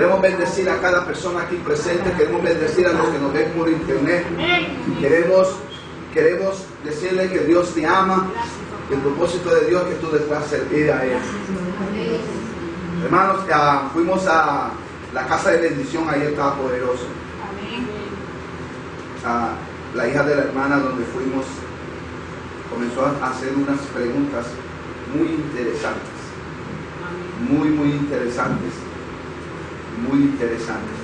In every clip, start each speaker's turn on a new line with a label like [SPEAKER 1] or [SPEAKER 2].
[SPEAKER 1] Queremos bendecir a cada persona aquí presente. Queremos bendecir a los que nos ven por internet. Queremos decirle que Dios te ama. El propósito de Dios es que tú le puedas servir a Él. Hermanos, fuimos a la casa de bendición. Ahí estaba poderoso. La hija de la hermana donde fuimos comenzó a hacer unas preguntas muy interesantes. Muy interesantes. Muy interesantes.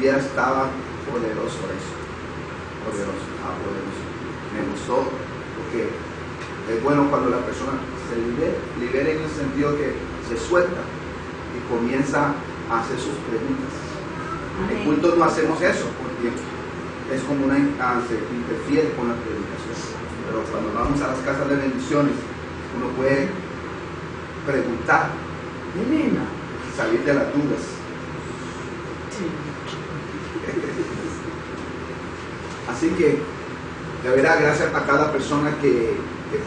[SPEAKER 1] Y ella estaba poderoso eso. Poderoso. Me gustó porque es bueno cuando la persona se libera en el sentido que se suelta y comienza a hacer sus preguntas. En culto no hacemos eso porque es como se interfiere con la predicación. Pero cuando vamos a las casas de bendiciones, uno puede preguntar, salir de las dudas. Así que, de verdad, gracias a cada persona que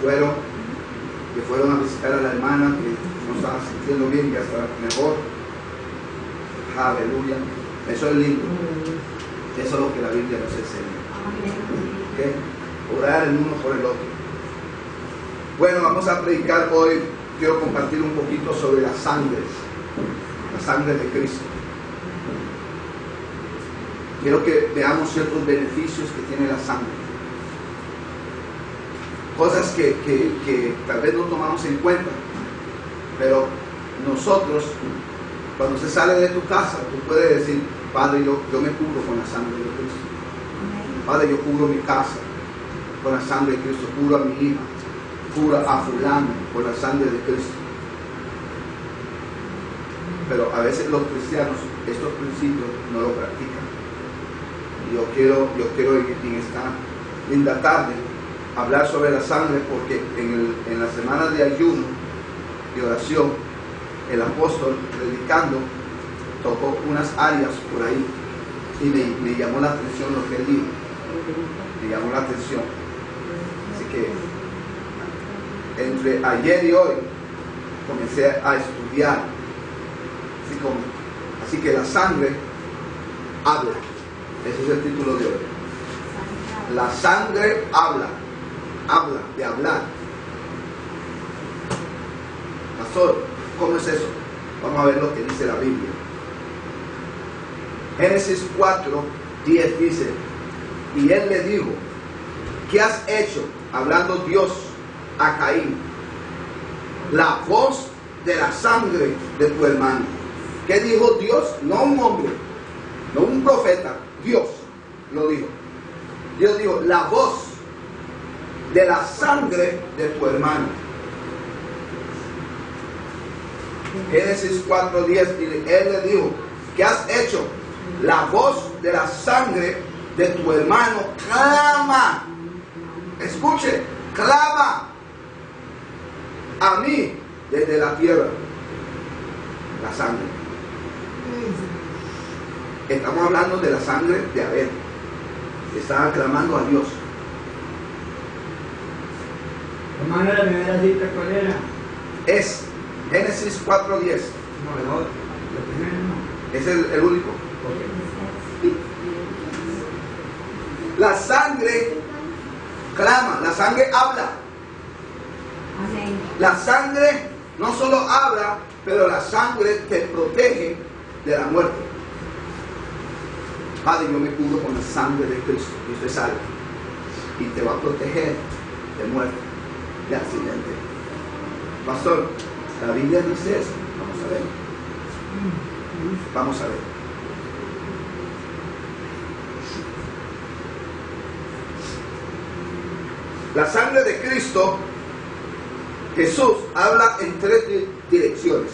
[SPEAKER 1] fueron a visitar a la hermana, que no estaba sintiendo bien, que está mejor. Aleluya. Eso es lindo. Eso es lo que la Biblia nos enseña. ¿Okay? Orar el uno por el otro. Bueno, vamos a predicar hoy. Quiero compartir un poquito sobre la sangre de Cristo. Quiero que veamos ciertos beneficios que tiene la sangre. Cosas que tal vez no tomamos en cuenta, pero nosotros, cuando se sale de tu casa, tú puedes decir, Padre, yo me cubro con la sangre de Cristo. Padre, yo cubro mi casa con la sangre de Cristo, cubro a mi hija, cubro a fulano con la sangre de Cristo. Pero a veces los cristianos estos principios no lo practican. Y yo quiero en esta linda tarde hablar sobre la sangre, porque en la semana de ayuno y oración, el apóstol predicando tocó unas áreas por ahí y me llamó la atención lo que él dijo. Me llamó la atención. Así que entre ayer y hoy comencé a estudiar. Así que la sangre habla. Ese es el título de hoy. La sangre habla de hablar. Pastor, ¿cómo es eso? Vamos a ver lo que dice la Biblia. Génesis 4:10 dice, y él le dijo, ¿qué has hecho? Hablando Dios a Caín, la voz de la sangre de tu hermano. ¿Qué dijo Dios? No un hombre, no un profeta, Dios lo dijo. Dios dijo, la voz de la sangre de tu hermano. Génesis 4:10, y él le dijo, ¿qué has hecho? La voz de la sangre de tu hermano clama. Escuche, clama a mí desde la tierra. La sangre. Estamos hablando de la sangre de Abel. Estaba clamando a Dios.
[SPEAKER 2] Hermano, la primera cita, ¿cuál era?
[SPEAKER 1] Es Génesis 4:10.
[SPEAKER 2] No, la primera no.
[SPEAKER 1] Es el único. La sangre clama, la sangre habla. La sangre no solo habla, pero la sangre te protege de la muerte. Padre, yo me cubro con la sangre de Cristo y usted sabe, y te va a proteger de muerte, de accidente. Pastor, la Biblia dice eso. Vamos a ver. La sangre de Cristo, Jesús habla en tres direcciones.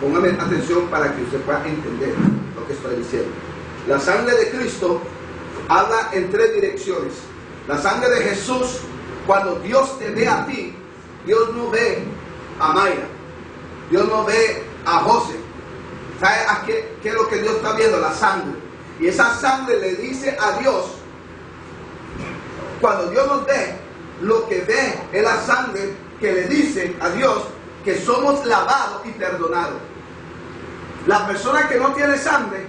[SPEAKER 1] Póngame atención para que usted pueda entender lo que estoy diciendo. La sangre de Cristo habla en tres direcciones. La sangre de Jesús, cuando Dios te ve a ti, Dios no ve a Mayra, Dios no ve a José. ¿Sabe qué es lo que Dios está viendo? La sangre. Y esa sangre le dice a Dios, cuando Dios nos ve, lo que ve es la sangre que le dice a Dios que somos lavados y perdonados. La persona que no tiene sangre,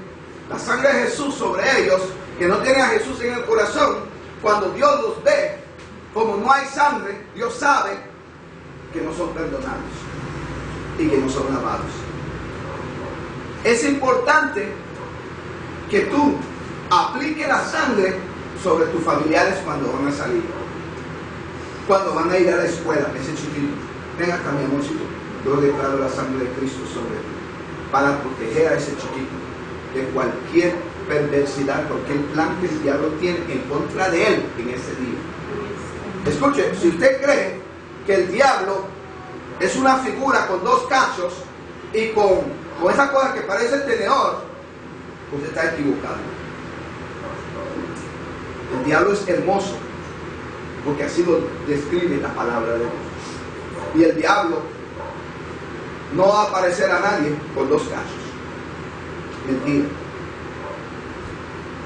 [SPEAKER 1] la sangre de Jesús sobre ellos, que no tiene a Jesús en el corazón, cuando Dios los ve, como no hay sangre, Dios sabe que no son perdonados y que no son lavados. Es importante que tú apliques la sangre sobre tus familiares cuando van a salir, cuando van a ir a la escuela. Ese chiquito, ven acá mi amorcito, yo declaro la sangre de Cristo sobre ti, para proteger a ese chiquito de cualquier perversidad, cualquier plan que el diablo tiene en contra de él en ese día. Escuche, si usted cree que el diablo es una figura con dos cachos y con esa cosa que parece el tenedor, usted está equivocado. El diablo es hermoso, porque así lo describe la palabra de Dios. Y el diablo no va a aparecer a nadie con dos cachos. Mentira.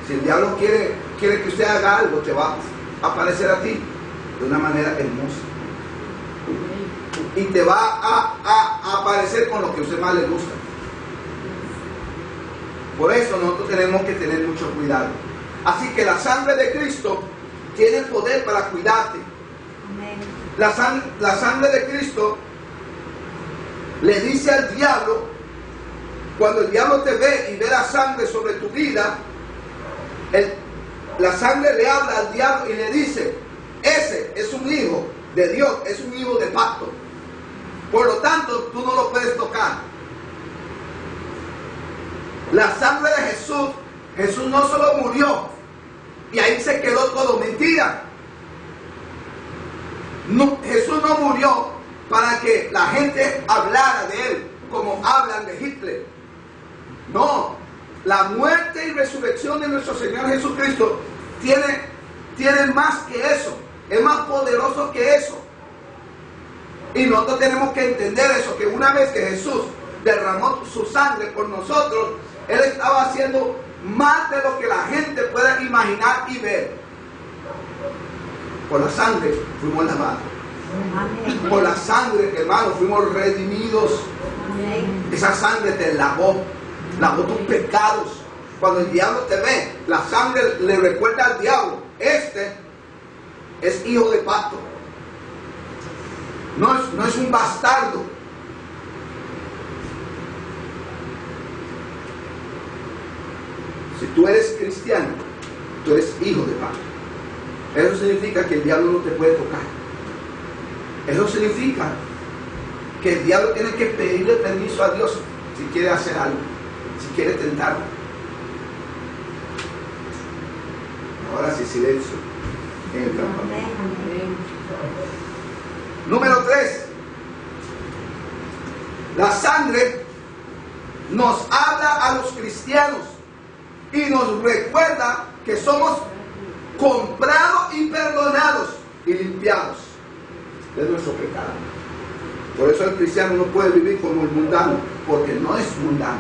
[SPEAKER 1] Si el diablo quiere que usted haga algo, te va a aparecer a ti de una manera hermosa. Y te va a aparecer con lo que a usted más le gusta. Por eso nosotros tenemos que tener mucho cuidado. Así que la sangre de Cristo tiene poder para cuidarte. La sangre de Cristo le dice al diablo, cuando el diablo te ve y ve la sangre sobre tu vida, la sangre le habla al diablo y le dice, ese es un hijo de Dios, es un hijo de pacto. Por lo tanto, tú no lo puedes tocar. La sangre de Jesús, Jesús no solo murió y ahí se quedó todo. Mentira. No, Jesús no murió para que la gente hablara de él como hablan de Hitler. No, la muerte y resurrección de nuestro Señor Jesucristo tiene más que eso, es más poderoso que eso. Y nosotros tenemos que entender eso, que una vez que Jesús derramó su sangre por nosotros, Él estaba haciendo más de lo que la gente pueda imaginar y ver. Por la sangre fuimos lavados. Por la sangre, hermano, fuimos redimidos. Esa sangre te lavó tus pecados. Cuando el diablo te ve, la sangre le recuerda al diablo, este es hijo de pacto. No es un bastardo. Si tú eres cristiano, tú eres hijo de pacto. Eso significa que el diablo no te puede tocar. Eso significa que el diablo tiene que pedirle permiso a Dios si quiere hacer algo, si quiere tentarlo. Ahora sí, silencio en el campamento. Número 3. La sangre nos habla a los cristianos y nos recuerda que somos comprados y perdonados y limpiados de nuestro pecado. Por eso el cristiano no puede vivir como el mundano, porque no es mundano.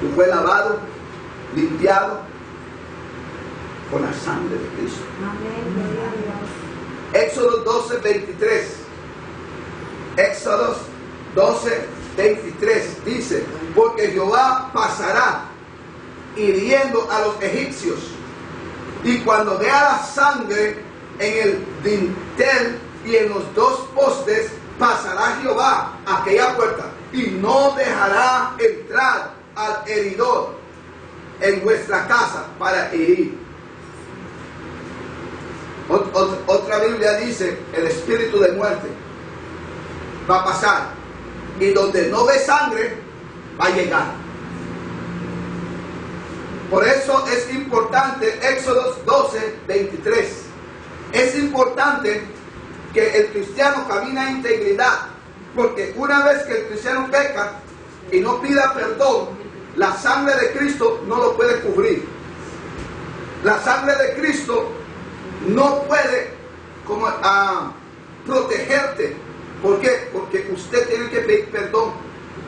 [SPEAKER 1] Tú fue lavado, limpiado con la sangre de Cristo. Éxodo 12, 23. Éxodo 12, 23 dice, porque Jehová pasará hiriendo a los egipcios, y cuando vea la sangre en el dintel y en los dos postes, pasará Jehová a aquella puerta y no dejará entrar al heridor en vuestra casa para herir. Otra Biblia dice, el espíritu de muerte va a pasar, y donde no ve sangre va a llegar. Por eso es importante, Éxodo 12, 23, es importante que el cristiano camine en integridad, porque una vez que el cristiano peca y no pida perdón, la sangre de Cristo no lo puede cubrir. La sangre de Cristo no puede protegerte. ¿Por qué? Porque usted tiene que pedir perdón,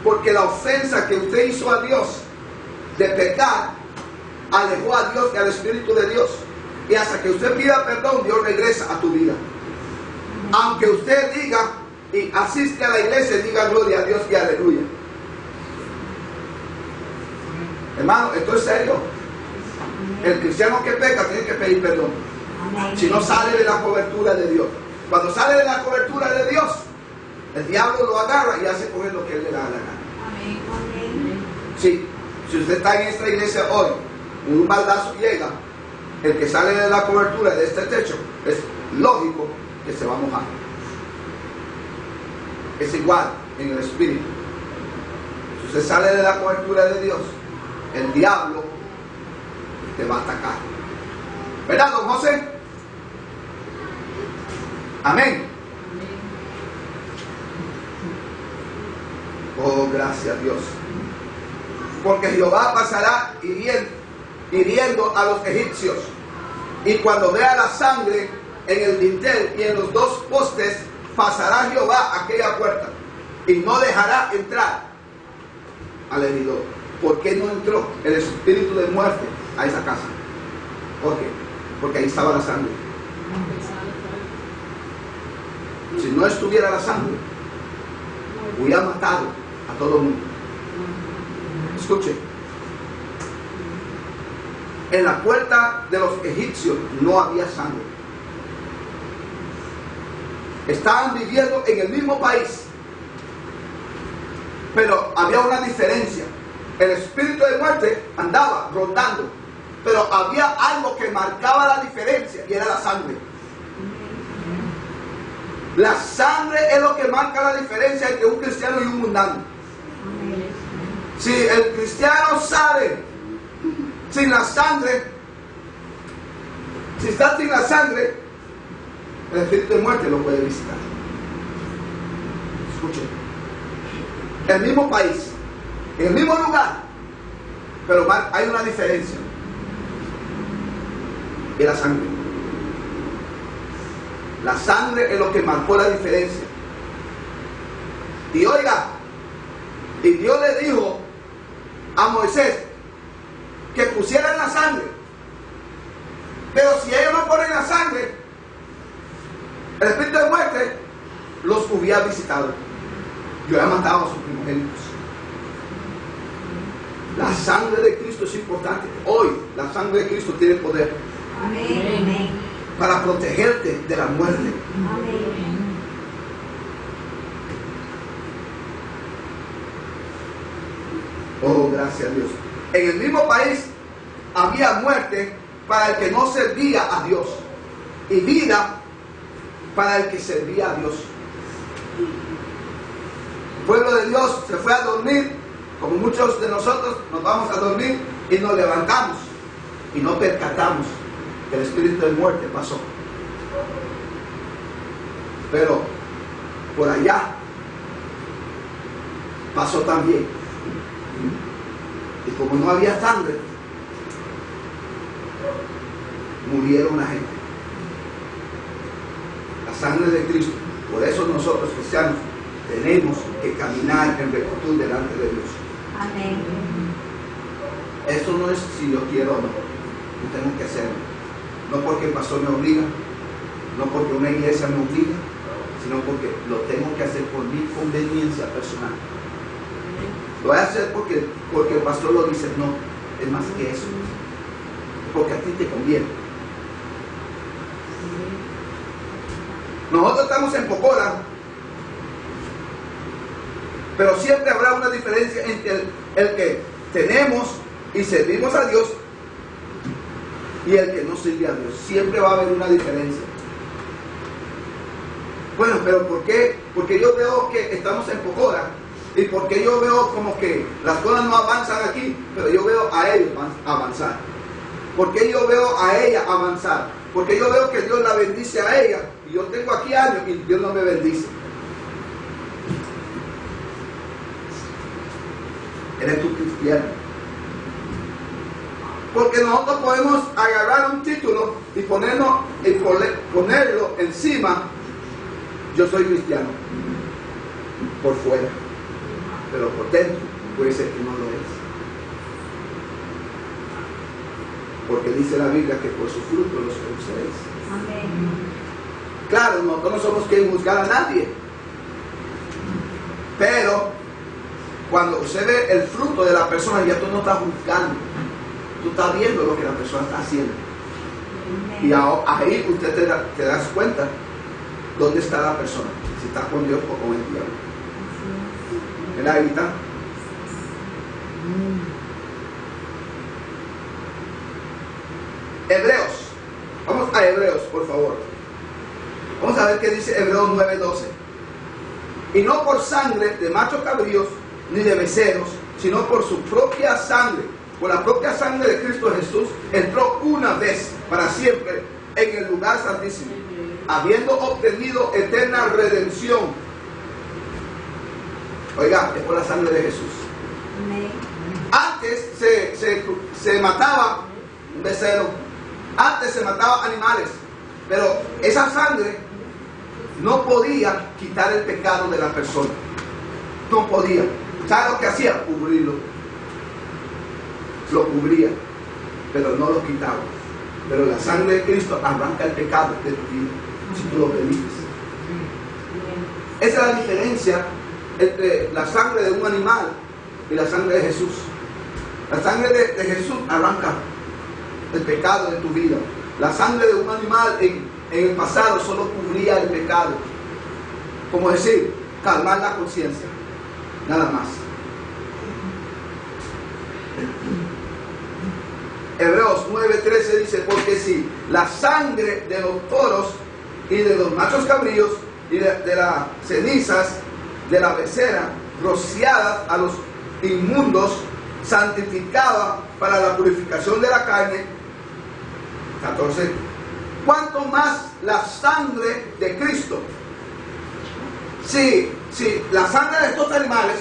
[SPEAKER 1] porque la ofensa que usted hizo a Dios de pecar alejó a Dios y al Espíritu de Dios, y hasta que usted pida perdón, Dios regresa a tu vida. Aunque usted diga y asiste a la iglesia, diga gloria a Dios y aleluya. Hermano, esto es serio. El cristiano que peca tiene que pedir perdón. Si no sale de la cobertura de Dios. Cuando sale de la cobertura de Dios, el diablo lo agarra y hace con él lo que él le da la gana. Sí, si usted está en esta iglesia hoy, un baldazo llega, el que sale de la cobertura de este techo, es lógico que se va a mojar. Es igual en el espíritu. Si usted sale de la cobertura de Dios, el diablo te va a atacar. ¿Verdad, don José? Amén. Oh, gracias a Dios. Porque Jehová pasará hiriendo a los egipcios. Y cuando vea la sangre en el dintel y en los dos postes, pasará Jehová aquella puerta y no dejará entrar al heridor. ¿Por qué no entró el espíritu de muerte a esa casa? ¿Por qué? Porque ahí estaba la sangre. Si no estuviera la sangre, hubiera matado a todo el mundo. Escuche, en la puerta de los egipcios no había sangre. Estaban viviendo en el mismo país, pero había una diferencia. El espíritu de muerte andaba rondando, pero había algo que marcaba la diferencia y era la sangre. La sangre es lo que marca la diferencia entre un cristiano y un mundano. Si el cristiano sale sin la sangre, si está sin la sangre, el espíritu de muerte lo puede visitar. Escuchen, el mismo país, en el mismo lugar, pero hay una diferencia. Y la sangre. La sangre es lo que marcó la diferencia. Y oiga, y Dios le dijo a Moisés que pusieran la sangre. Pero si ellos no ponen la sangre, el espíritu de muerte los hubiera visitado. Yo había matado a sus primogénitos. La sangre de Cristo es importante. Hoy la sangre de Cristo tiene poder. Amén. Para protegerte de la muerte. Amén. Oh, gracias a Dios. En el mismo país había muerte para el que no servía a Dios y vida para el que servía a Dios. El pueblo de Dios se fue a dormir, como muchos de nosotros nos vamos a dormir y nos levantamos y no percatamos que el espíritu de muerte pasó. Pero por allá pasó también. Y como no había sangre, murieron la gente. La sangre de Cristo. Por eso nosotros cristianos tenemos que caminar en rectitud delante de Dios. Amén. Eso no es si yo quiero o no. Yo tengo que hacerlo. No porque el pastor me obliga, no porque una iglesia me obliga, sino porque lo tengo que hacer por mi conveniencia personal. Lo voy a hacer porque el pastor lo dice. No, es más que eso. Porque a ti te conviene. Nosotros estamos en Pocora, pero siempre habrá una diferencia entre el que tenemos y servimos a Dios y el que no sirve a Dios. Siempre va a haber una diferencia. Bueno, pero ¿por qué? Porque yo veo que estamos en Pocora y porque yo veo como que las cosas no avanzan aquí, pero yo veo a ellos avanzar. Porque yo veo a ella avanzar. Porque yo veo que Dios la bendice a ella y yo tengo aquí años y Dios no me bendice. Eres tu cristiano. Porque nosotros podemos agarrar un título y ponerlo encima. Yo soy cristiano. Por fuera. Pero por dentro puede ser que no lo es. Porque dice la Biblia que por su fruto los conoceréis. Amén. Claro, nosotros no somos quien juzgar a nadie. Pero Cuando usted ve el fruto de la persona, ya tú no estás juzgando. Tú estás viendo lo que la persona está haciendo. Y ahí usted te das cuenta dónde está la persona. Si está con Dios o con el diablo. ¿Verdad, Evita? Hebreos. Vamos a Hebreos, por favor. Vamos a ver qué dice Hebreos 9:12. Y no por sangre de machos cabríos ni de becerros, sino por su propia sangre, por la propia sangre de Cristo Jesús, entró una vez para siempre en el lugar santísimo, habiendo obtenido eterna redención. Oiga, es por la sangre de Jesús. Antes se mataba un becerro, antes se mataba animales, pero esa sangre no podía quitar el pecado de la persona. No podía. ¿Sabe lo que hacía? Cubrirlo. Lo cubría, pero no lo quitaba. Pero la sangre de Cristo arranca el pecado de tu vida, si tú lo permites. Esa es la diferencia entre la sangre de un animal y la sangre de Jesús. La sangre de Jesús arranca el pecado de tu vida. La sangre de un animal en el pasado solo cubría el pecado. Como decir, calmar la conciencia. Nada más. Hebreos 9:13 dice, porque si la sangre de los toros y de los machos cabríos y de las cenizas de la becerra rociadas a los inmundos santificaba para la purificación de la carne, 14, cuanto más la sangre de Cristo. Si la sangre de estos animales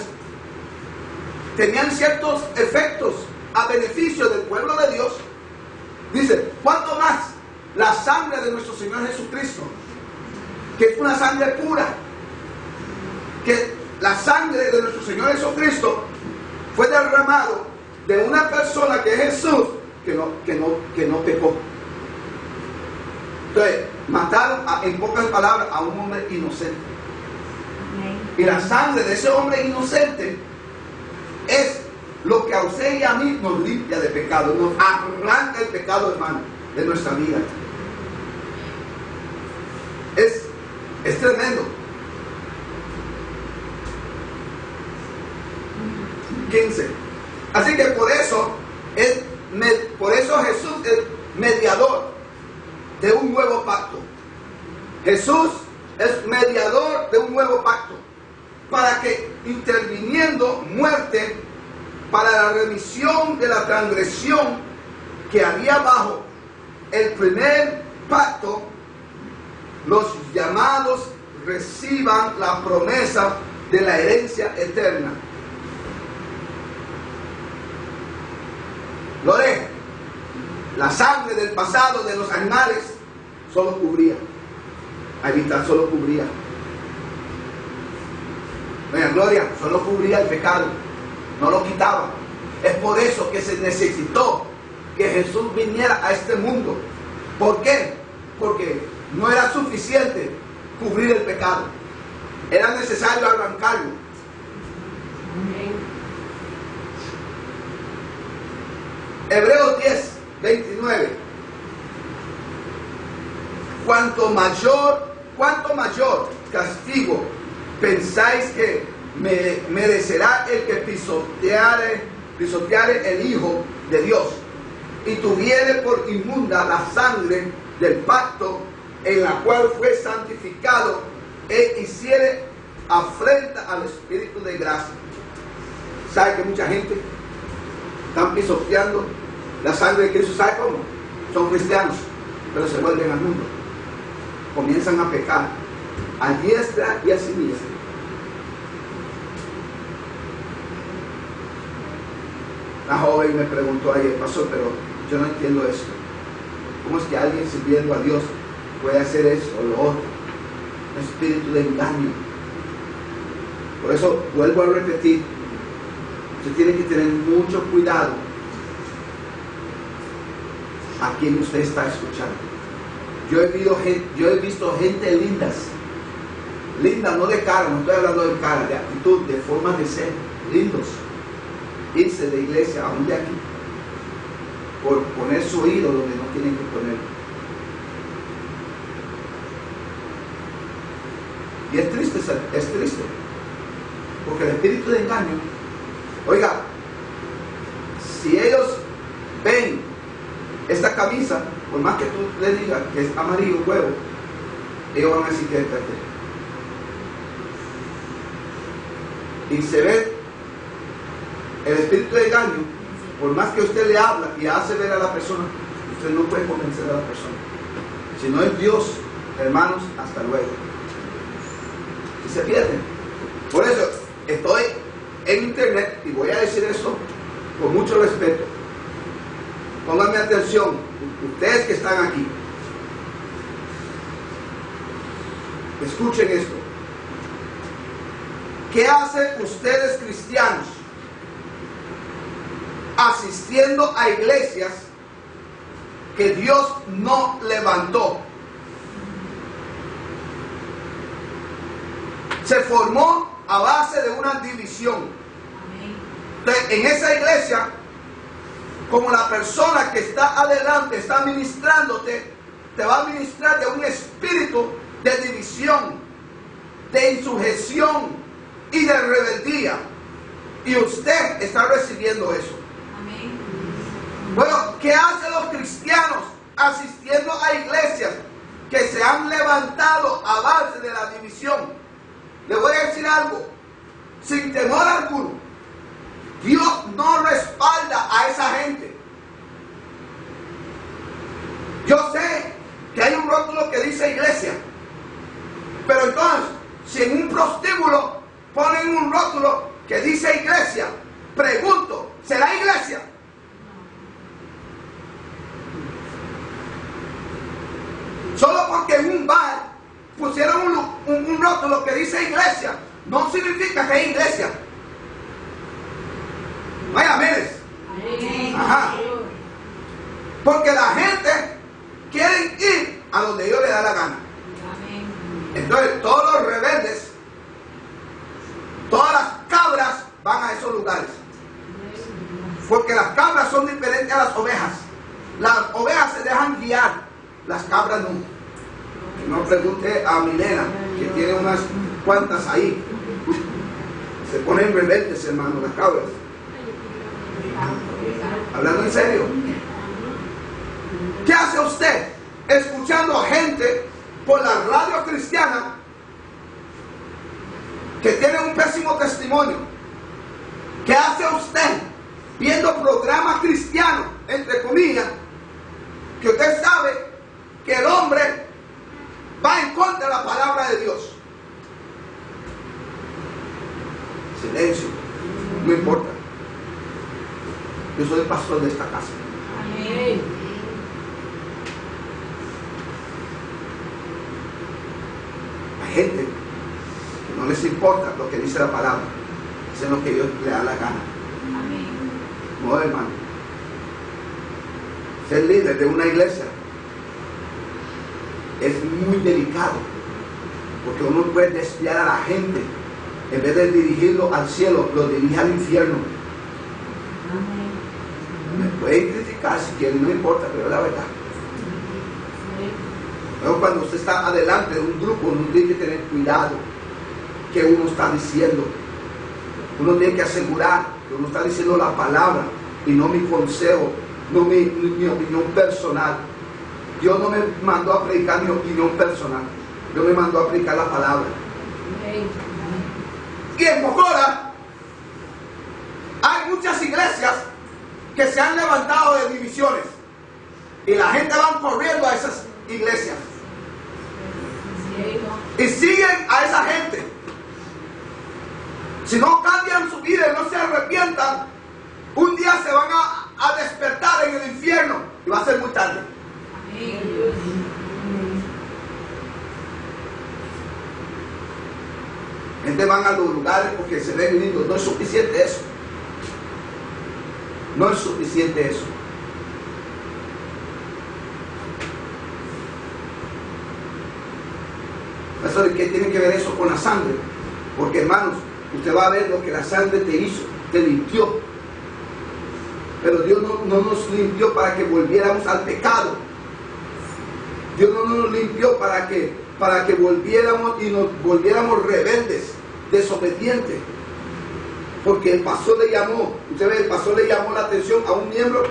[SPEAKER 1] tenían ciertos efectos a beneficio del pueblo de Dios, dice, cuanto más la sangre de nuestro Señor Jesucristo, que es una sangre pura, que la sangre de nuestro Señor Jesucristo fue derramado de una persona que es Jesús, que no pecó. Entonces, mataron en pocas palabras a un hombre inocente. Y la sangre de ese hombre inocente es lo que a usted y a mí nos limpia de pecado, nos arranca el pecado, hermano, de nuestra vida. Es tremendo. 15. Así que por eso Jesús es mediador de un nuevo pacto. Jesús es mediador de un nuevo pacto, para que interviniendo muerte para la remisión de la transgresión que había bajo el primer pacto, los llamados reciban la promesa de la herencia eterna. Lo deja. La sangre del pasado de los animales solo cubría. Evitar solo cubría. Doña Gloria, solo cubría el pecado, no lo quitaba. Es por eso que se necesitó que Jesús viniera a este mundo. ¿Por qué? Porque no era suficiente cubrir el pecado, era necesario arrancarlo. Hebreos 10:29. Cuanto mayor castigo pensáis que merecerá el que pisoteare el Hijo de Dios y tuviere por inmunda la sangre del pacto en la cual fue santificado e hiciere afrenta al Espíritu de gracia. ¿Sabe que mucha gente está pisoteando la sangre de Cristo? ¿Sabe cómo? Son cristianos, pero se vuelven al mundo. Comienzan a pecar a diestra y a siniestra. La joven me preguntó ayer, pastor, pero yo no entiendo esto. ¿Cómo es que alguien sirviendo a Dios puede hacer eso o lo otro? Un espíritu de engaño. Por eso vuelvo a repetir, usted tiene que tener mucho cuidado a quien usted está escuchando. Yo he visto gente linda, no de cara, no estoy hablando de cara, de actitud, de forma de ser, lindos, irse de iglesia aún de aquí por poner su oído donde no tienen que ponerlo. Y es triste, porque el espíritu de engaño, oiga, si ellos ven esta camisa, por más que tú le digas que es amarillo huevo, ellos van a decir que es verde. Y se ve el espíritu de engaño, por más que usted le habla y hace ver a la persona, usted no puede convencer a la persona. Si no es Dios, hermanos, hasta luego. Y se pierden. Por eso estoy en internet y voy a decir esto con mucho respeto. Pónganme atención, ustedes que están aquí. Escuchen esto. ¿Qué hacen ustedes cristianos asistiendo a iglesias que Dios no levantó? Se formó a base de una división. Entonces, en esa iglesia, como la persona que está adelante está ministrándote, te va a ministrar de un espíritu de división, de insurrección y de rebeldía. Y usted está recibiendo eso. Amén. Bueno, ¿qué hacen los cristianos asistiendo a iglesias que se han levantado a base de la división? Le voy a decir algo, sin temor alguno, Dios no respalda a esa gente. Yo sé que hay un rótulo que dice iglesia, pero entonces, si en un prostíbulo ponen un rótulo que dice iglesia, pregunto, ¿será iglesia? Solo porque en un bar pusieron un rótulo que dice iglesia, no significa que es iglesia. Vaya, mires. Ajá. Porque la gente quiere ir a donde Dios le da la gana. Entonces todos los rebeldes, todas las cabras van a esos lugares. Porque las cabras son diferentes a las ovejas. Las ovejas se dejan guiar, las cabras no. No pregunte a mi nena, que tiene unas cuantas ahí. Se ponen rebeldes, hermano, las cabras. Hablando en serio. ¿Qué hace usted escuchando a gente por la radio cristiana que tiene un pésimo testimonio? ¿Qué hace usted viendo programas cristianos, entre comillas, que usted sabe que el hombre va en contra de la palabra de Dios? Silencio, no importa. Yo soy el pastor de esta casa. Amén. Hay gente que no les importa lo que dice la palabra, hacen lo que Dios le da la gana. Amén. No, hermano. Ser líder de una iglesia es muy delicado, porque uno puede desviar a la gente. En vez de dirigirlo al cielo, lo dirige al infierno. Me pueden criticar si quieren, no importa, pero es la verdad. Pero cuando usted está adelante de un grupo, uno tiene que tener cuidado que uno está diciendo. Uno tiene que asegurar que uno está diciendo la palabra y no mi consejo, no mi opinión personal. Dios no me mandó a predicar mi opinión personal. Dios me mandó a predicar la palabra. Y en Mocola hay muchas iglesias que se han levantado de divisiones y la gente va corriendo a esas iglesias y siguen a esa gente. Si no cambian su vida y no se arrepientan, un día se van a despertar en el infierno y va a ser muy tarde. Gente van a los lugares porque se ven lindos. No es suficiente eso. No es suficiente eso. ¿Qué tiene que ver eso con la sangre? Porque, hermanos, usted va a ver lo que la sangre te hizo, te limpió. Pero Dios no nos limpió para que volviéramos al pecado. Dios no nos limpió para que volviéramos y nos volviéramos rebeldes, desobedientes. Porque el pastor le llamó, usted ve, el pastor le llamó la atención a un miembro,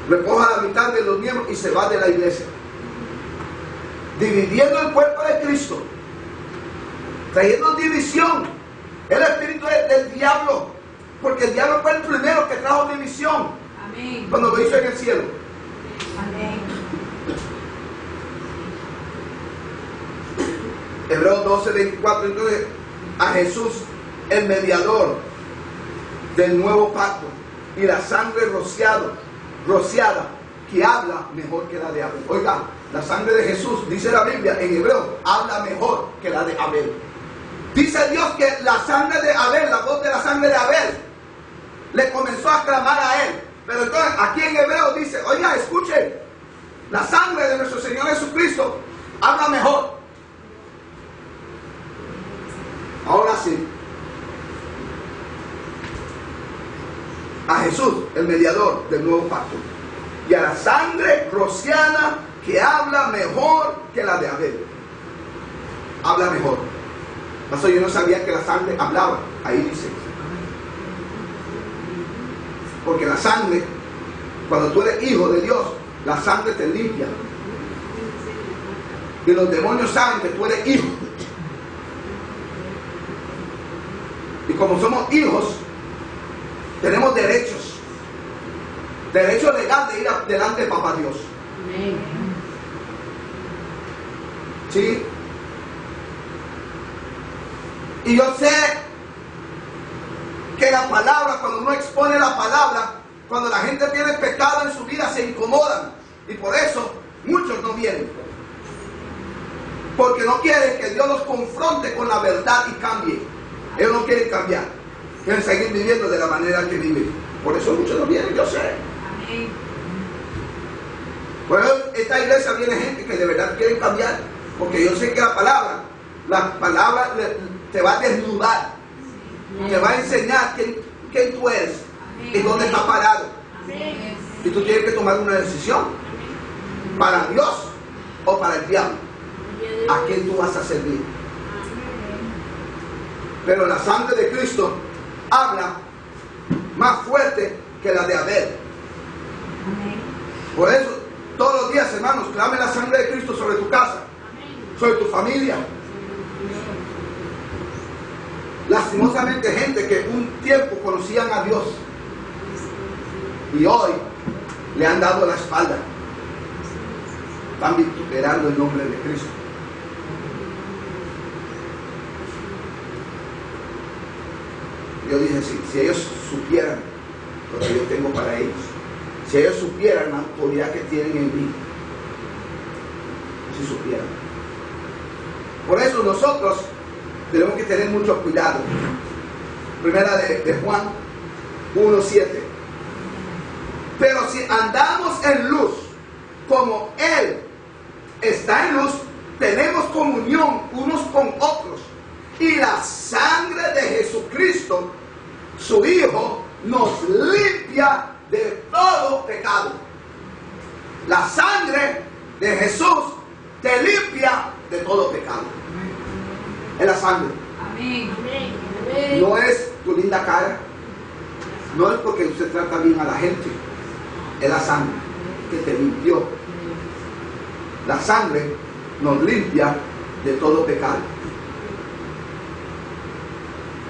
[SPEAKER 1] recoja la mitad de los miembros y se va de la iglesia, dividiendo el cuerpo de Cristo, trayendo división. El espíritu del diablo, porque el diablo fue el primero que trajo división. Amén. Cuando lo hizo en el cielo. Amén. Hebreos 12:24, entonces a Jesús, el mediador del nuevo pacto, y la sangre rociada, que habla mejor que la de Abel. Oiga, la sangre de Jesús, dice la Biblia en hebreo, habla mejor que la de Abel. Dice Dios que la sangre de Abel, la voz de la sangre de Abel, le comenzó a clamar a él. Pero entonces aquí en hebreo dice, oiga, escuchen, la sangre de nuestro Señor Jesucristo habla mejor. Ahora sí, a Jesús, el mediador del nuevo pacto, y a la sangre rociada que habla mejor que la de Abel. Habla mejor. Pastor, yo no sabía que la sangre hablaba. Ahí dice. Porque la sangre, cuando tú eres hijo de Dios, la sangre te limpia. Y los demonios saben que tú eres hijo. Y como somos hijos, tenemos derechos. Derecho legal de ir delante de Papá Dios. ¿Sí? Y yo sé que la palabra, cuando uno expone la palabra, cuando la gente tiene pecado en su vida, se incomodan. Y por eso muchos no vienen. Porque no quieren que Dios los confronte con la verdad y cambie. Ellos no quieren cambiar. Quieren seguir viviendo de la manera que viven. Por eso muchos no vienen, yo sé. Amén. Por eso esta iglesia viene gente que de verdad quieren cambiar. Porque yo sé que la palabra te va a desnudar. Te va a enseñar quién tú eres. Y dónde estás parado. Amén. Y tú tienes que tomar una decisión. Para Dios o para el diablo. ¿A quién tú vas a servir? Pero la sangre de Cristo habla más fuerte que la de Abel. Por eso, todos los días, hermanos, clame la sangre de Cristo sobre tu casa, sobre tu familia. Lastimosamente, gente que un tiempo conocían a Dios y hoy le han dado la espalda. Están vituperando el nombre de Cristo. Yo dije, si ellos supieran lo que yo tengo para ellos, si ellos supieran la autoridad que tienen en mí, si supieran. Por eso nosotros tenemos que tener mucho cuidado. Primera de Juan 1:7. Pero si andamos en luz, como Él está en luz, tenemos comunión unos con otros. Y la sangre de Jesucristo, su Hijo, nos limpia de todo pecado. La sangre de Jesús te limpia de todo pecado. Es la sangre. Amén. No es tu linda cara. No es porque usted trata bien a la gente. Es la sangre que te limpió. La sangre nos limpia de todo pecado.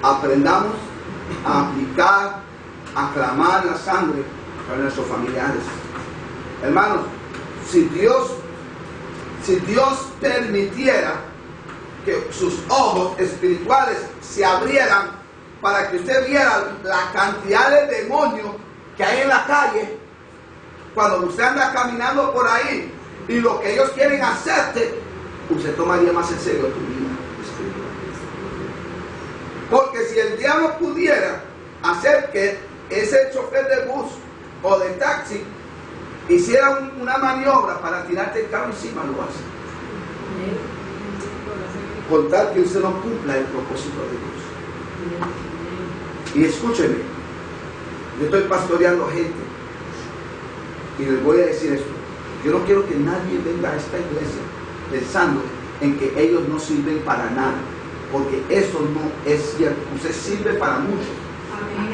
[SPEAKER 1] Aprendamos a aplicar, a clamar la sangre para nuestros familiares. Hermanos, si Dios permitiera que sus ojos espirituales se abrieran para que usted viera la cantidad de demonios que hay en la calle, cuando usted anda caminando por ahí y lo que ellos quieren hacerte, usted tomaría más en serio tu vida espiritual. Porque si el diablo pudiera hacer que ese chofer de bus o de taxi hiciera una maniobra para tirarte el carro encima, lo hace. Con tal que usted no cumpla el propósito de Dios. Y escúchenme, yo estoy pastoreando gente y les voy a decir esto. Yo no quiero que nadie venga a esta iglesia pensando en que ellos no sirven para nada, porque eso no es cierto. Usted sirve para muchos.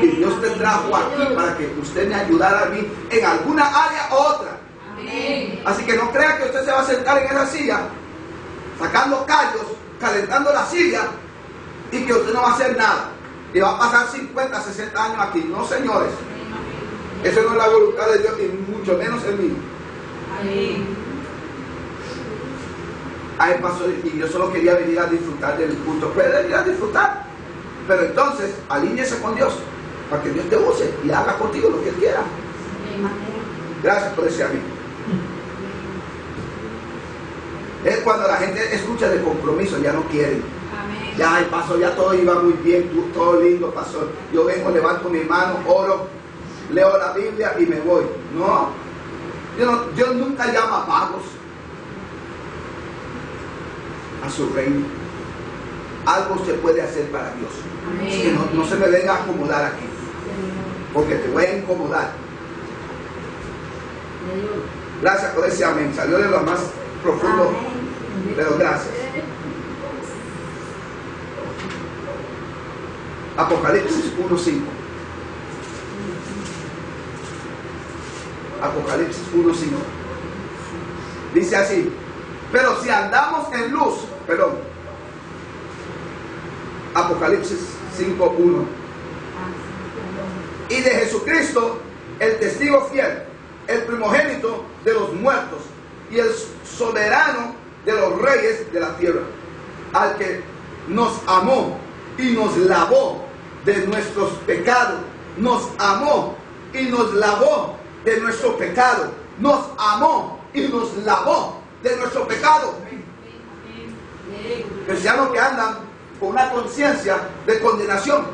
[SPEAKER 1] Y Dios te trajo aquí para que usted me ayudara a mí en alguna área u otra. Así que no crea que usted se va a sentar en esa silla sacando callos, calentando la silla, y que usted no va a hacer nada y va a pasar 50, 60 años aquí. No, señores, eso no es la voluntad de Dios, y mucho menos el mío. Ay, pastor, y yo solo quería venir a disfrutar del culto. Puede venir a disfrutar, pero entonces alíñese con Dios para que Dios te use y haga contigo lo que Él quiera. Gracias por ese amigo. Es cuando la gente escucha de compromiso, ya no quieren. Ya, el pastor, ya todo iba muy bien, todo lindo, pastor. Yo vengo, levanto mi mano, oro, leo la Biblia y me voy. No, Dios nunca llama a pagos a su reino. Algo se puede hacer para Dios. Así que no se me venga a acomodar aquí, porque te voy a incomodar. Gracias por ese amén. Salió de lo más profundo, pero gracias. Apocalipsis 1:5. Apocalipsis 1:5. Dice así: pero si andamos en luz, Apocalipsis 5:1. Y de Jesucristo, el testigo fiel, el primogénito de los muertos y el soberano de los reyes de la tierra, al que nos amó y nos lavó de nuestros pecados. Nos amó y nos lavó de nuestro pecado. Nos amó y nos lavó de nuestro pecado. Cristianos que andan con una conciencia de condenación.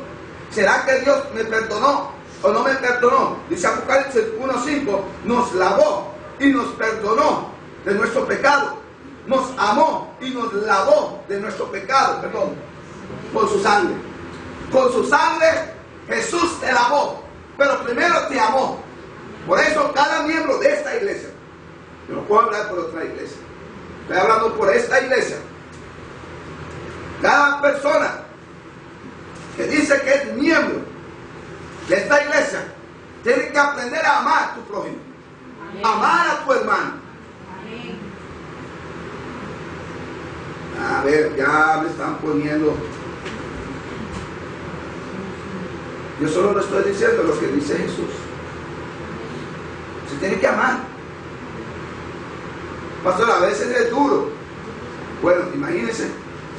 [SPEAKER 1] ¿Será que Dios me perdonó o no me perdonó? Dice Apocalipsis 1:5, nos lavó y nos perdonó de nuestro pecado. Nos amó y nos lavó de nuestro pecado, con su sangre. Con su sangre Jesús te lavó, pero primero te amó. Por eso cada miembro de esta iglesia, yo no puedo hablar por otra iglesia, estoy hablando por esta iglesia. Cada persona que dice que es miembro de esta iglesia tiene que aprender a amar a tu prójimo, amar a tu hermano. A ver, ya me están poniendo. Yo solo no estoy diciendo lo que dice Jesús. Se tiene que amar. Pastor, a veces es duro. Bueno, imagínense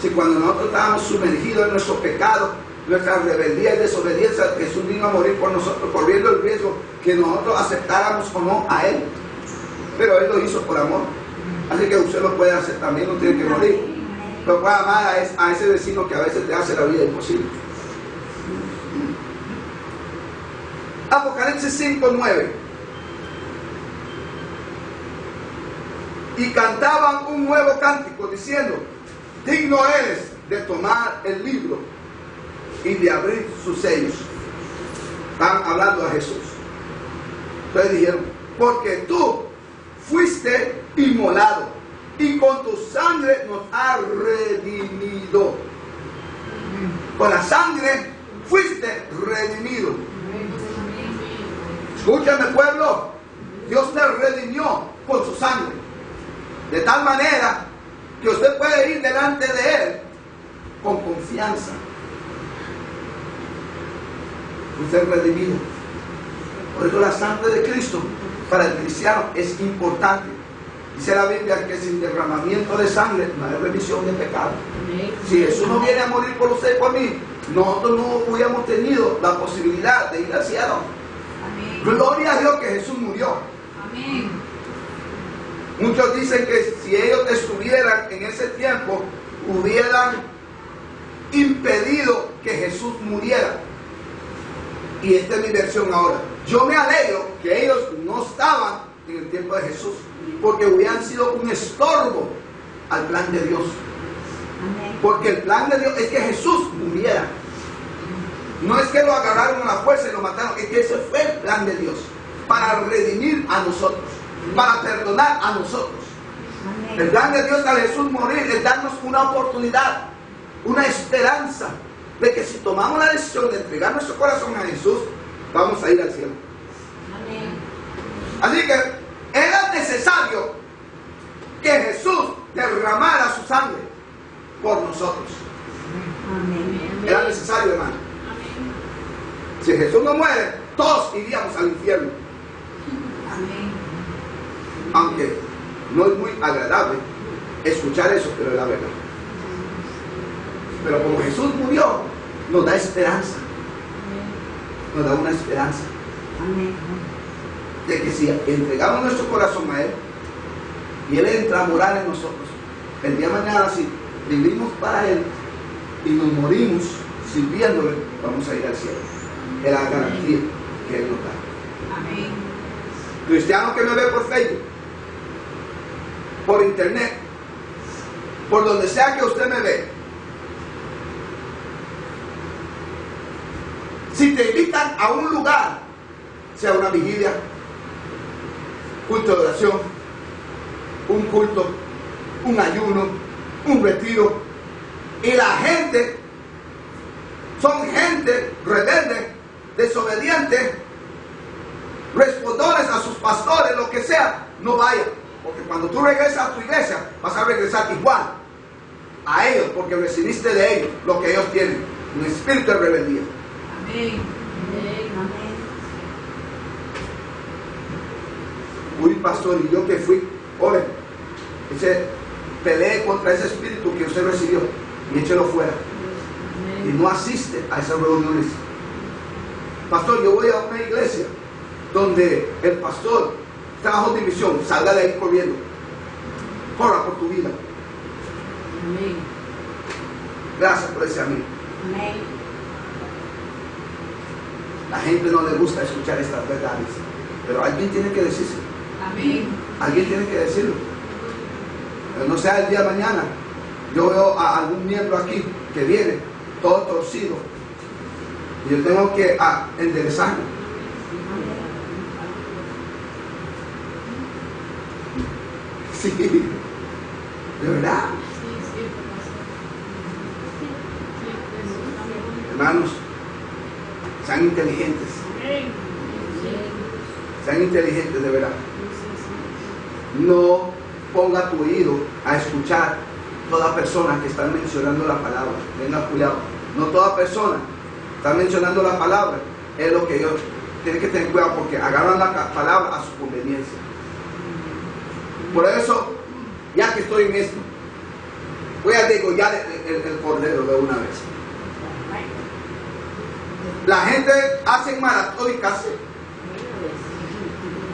[SPEAKER 1] si cuando nosotros estábamos sumergidos en nuestro pecado, nuestra rebeldía y desobediencia, Jesús vino a morir por nosotros, corriendo el riesgo que nosotros aceptáramos o no a Él. Pero Él lo hizo por amor. Así que usted lo puede hacer también, no tiene que morir. Pero puede amar a ese vecino que a veces te hace la vida imposible. Apocalipsis 5:9. Y cantaban un nuevo cántico diciendo: digno eres de tomar el libro y de abrir sus sellos. Están hablando a Jesús. Entonces dijeron: porque tú fuiste inmolado y con tu sangre nos has redimido. Con la sangre fuiste redimido. Escúchame, pueblo, Dios te redimió con su sangre, de tal manera que usted puede ir delante de Él con confianza. Usted es redimido. Por eso la sangre de Cristo para el cristiano es importante. Dice la Biblia que sin derramamiento de sangre no hay remisión de pecado. Si Jesús no viene a morir por usted y por mí, nosotros no hubiéramos tenido la posibilidad de ir al cielo. Gloria a Dios que Jesús murió.
[SPEAKER 3] Amén.
[SPEAKER 1] Muchos dicen que si ellos estuvieran en ese tiempo, hubieran impedido que Jesús muriera. Y esta es mi versión ahora. Yo me alegro que ellos no estaban en el tiempo de Jesús, porque hubieran sido un estorbo al plan de Dios. Porque el plan de Dios es que Jesús muriera. No es que lo agarraron a la fuerza y lo mataron, es que ese fue el plan de Dios, para redimir a nosotros, para perdonar a nosotros. El plan de Dios al Jesús morir es darnos una oportunidad, una esperanza de que si tomamos la decisión de entregar nuestro corazón a Jesús, vamos a ir al cielo. Así que era necesario que Jesús derramara su sangre por nosotros. Era necesario, hermano. Si Jesús no muere, todos iríamos al infierno. Aunque no es muy agradable escuchar eso, pero es la verdad. Pero como Jesús murió, nos da esperanza. Nos da una esperanza. De que si entregamos nuestro corazón a Él y Él entra a morar en nosotros, el día de mañana, si vivimos para Él y nos morimos sirviéndole, vamos a ir al cielo. Es la garantía que Él nos da. Amén. Cristiano que me ve por Facebook, por internet, por donde sea que usted me ve, si te invitan a un lugar, sea una vigilia, culto de oración, un culto, un ayuno, un retiro, y la gente son gente rebelde, desobediente, respondones a sus pastores, lo que sea, no vayan, porque cuando tú regresas a tu iglesia vas a regresar igual a ellos, porque recibiste de ellos lo que ellos tienen, un espíritu de rebeldía. Amén. Amén. Uy, pastor, y yo que fui, ore, peleé contra ese espíritu que usted recibió y échelo fuera. Amén. Y no asiste a esas reuniones. Pastor, yo voy a una iglesia donde el pastor está bajo división, salga de ahí corriendo. Corra por tu vida. Amén. Gracias por ese amigo. Amén. La gente no le gusta escuchar estas verdades, pero alguien tiene que decirse. Amén. Alguien tiene que decirlo. No sea el día de mañana, yo veo a algún miembro aquí que viene todo torcido y yo tengo que enderezarlo. Sí, de verdad. Hermanos, sean inteligentes. Sean inteligentes de verdad. No ponga tu oído a escuchar toda persona que está mencionando la palabra. Tenga cuidado. No toda persona está mencionando la palabra. Es lo que ellos tienen que tener cuidado, porque agarran la palabra a su conveniencia. Por eso, ya que estoy en esto, voy a degollar el cordero de una vez. La gente hace maratónicas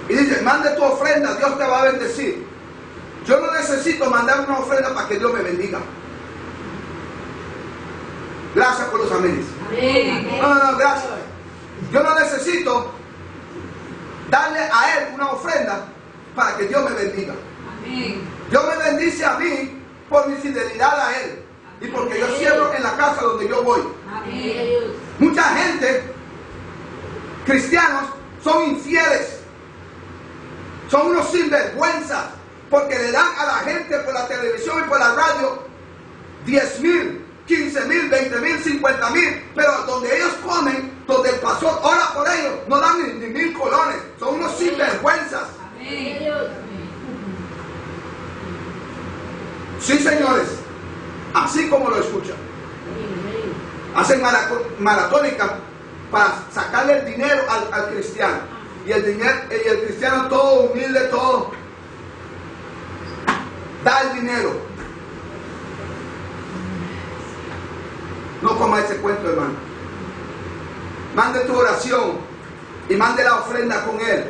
[SPEAKER 1] y dice, mande tu ofrenda, Dios te va a bendecir. Yo no necesito mandar una ofrenda para que Dios me bendiga. Gracias por los amenes. No, gracias. Yo no necesito darle a Él una ofrenda para que Dios me bendiga. Dios me bendice a mí por mi fidelidad a Él y porque yo cierro en la casa donde yo voy. Mucha gente, cristianos, son infieles, son unos sinvergüenzas, porque le dan a la gente por la televisión y por la radio 10,000, 15,000, 20,000, 50,000, pero donde ellos comen, donde el pastor ora por ellos, no dan ni 1,000 colones. Son unos sinvergüenzas. Sí, señores, así como lo escuchan. Hacen maratónica para sacarle el dinero al cristiano. Y el cristiano todo humilde, todo da el dinero. No coma ese cuento, hermano. Mande tu oración y mande la ofrenda con él.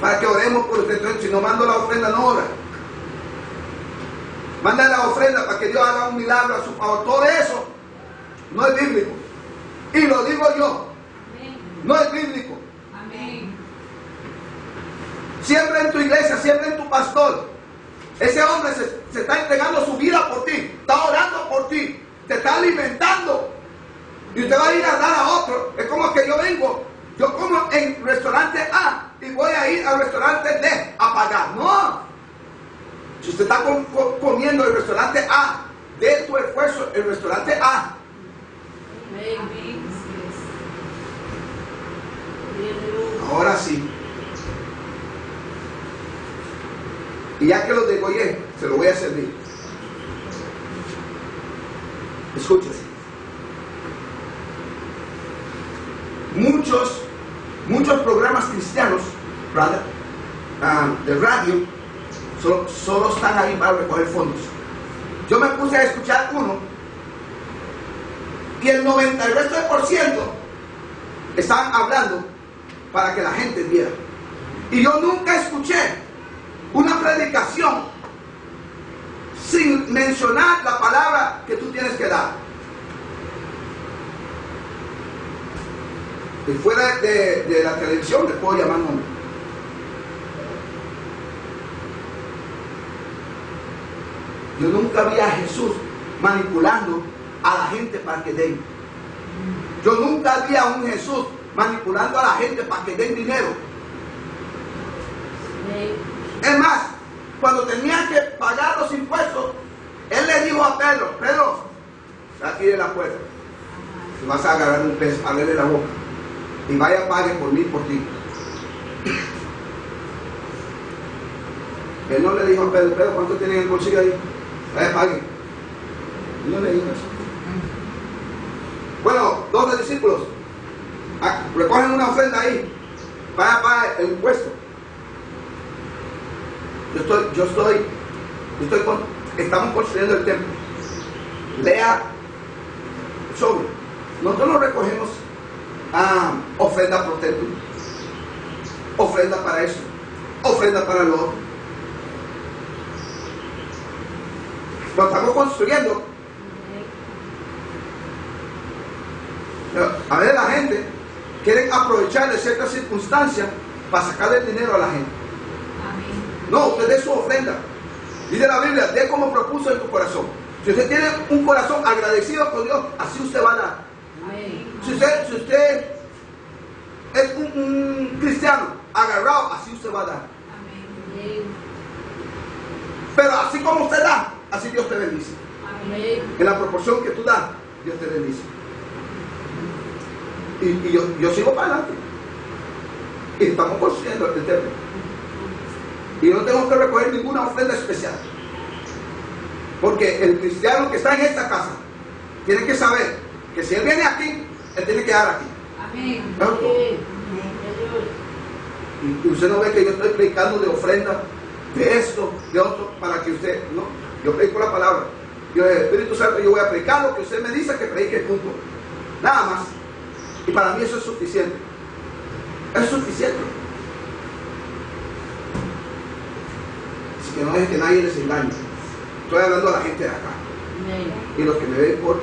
[SPEAKER 1] Para que oremos por usted. Si no mando la ofrenda, no ora. Manda la ofrenda para que Dios haga un milagro a su favor. Todo eso no es bíblico. Y lo digo yo. No es bíblico. Siempre en tu iglesia, siempre en tu pastor. Ese hombre se está entregando su vida por ti. Está orando por ti. Te está alimentando. Y usted va a ir a dar a otro. Es como que yo como en restaurante A y voy a ir al restaurante D a pagar. No. Si usted está comiendo en el restaurante A, de tu esfuerzo en el restaurante A. Ahora sí. Y ya que lo degollé, se lo voy a servir. Escúchese. Muchos programas cristianos de radio solo están ahí para recoger fondos. Yo me puse a escuchar uno y el 99% estaban hablando para que la gente viera. Y yo nunca escuché una predicación sin mencionar la palabra que tú tienes que dar. Y fuera de la televisión le puedo llamar nombre. Yo nunca vi a Jesús manipulando a la gente para que den. Yo nunca vi a un Jesús manipulando a la gente para que den dinero. Es más, cuando tenía que pagar los impuestos, él le dijo a Pedro, Pedro, aquí de la puerta, si vas a agarrar un pez, ábrele la boca y vaya pague por mí, por ti. Él no le dijo a Pedro, Pedro, ¿cuánto tiene en el bolsillo ahí? Vaya pague. Él no le dijo eso. Bueno, 12 discípulos recogen una ofrenda ahí, vaya pagar el impuesto. Estamos construyendo el templo. Lea sobre. Nosotros no recogemos ofrenda por templo, ofrenda para eso, ofrenda para lo otro. Lo estamos construyendo. A ver, la gente quiere aprovechar de ciertas circunstancias para sacarle el dinero a la gente. No, usted dé su ofrenda. Dice la Biblia, dé como propuso en tu corazón. Si usted tiene un corazón agradecido con Dios, así usted va a dar. Si usted es un cristiano agarrado, así usted va a dar. Pero así como usted da, así Dios te bendice. En la proporción que tú das, Dios te bendice. Y yo sigo para adelante. Y estamos construyendo el templo. Y no tengo que recoger ninguna ofrenda especial. Porque el cristiano que está en esta casa tiene que saber que si él viene aquí, él tiene que dar aquí.
[SPEAKER 3] Amén.
[SPEAKER 1] Y usted no ve que yo estoy predicando de ofrenda, de esto, de otro, para que usted, no, yo predico la palabra. Yo, el Espíritu Santo, yo voy a predicar lo que usted me dice que predique, punto. Nada más. Y para mí eso es suficiente. Es suficiente. Así que no dejen que nadie les engañe. Estoy hablando a la gente de acá. Y los que me ven por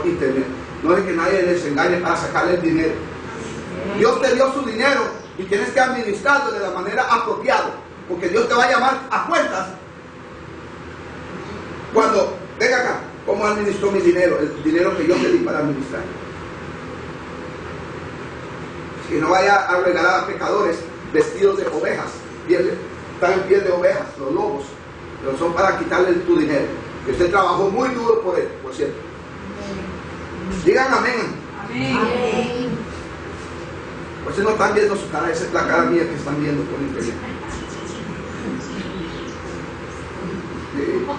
[SPEAKER 1] internet. No dejen que nadie les engañe para sacarle el dinero. Dios te dio su dinero y tienes que administrarlo de la manera apropiada. Porque Dios te va a llamar a cuentas. Cuando, venga acá, ¿cómo administró mi dinero? El dinero que yo te di para administrar. Que no vaya a regalar a pecadores vestidos de ovejas, están en piel de ovejas, los lobos, pero son para quitarle tu dinero, que usted trabajó muy duro por él, por cierto. Digan amén.
[SPEAKER 3] Amén.
[SPEAKER 1] Pues no están viendo su cara, esa es la cara mía que están viendo por internet. Sí.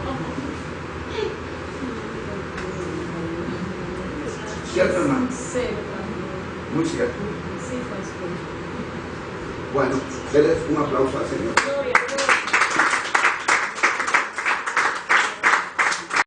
[SPEAKER 1] ¿Cierto, hermano?
[SPEAKER 3] Sí.
[SPEAKER 1] Muy cierto.
[SPEAKER 3] Sí, pues.
[SPEAKER 1] Bueno, denles un aplauso al Señor.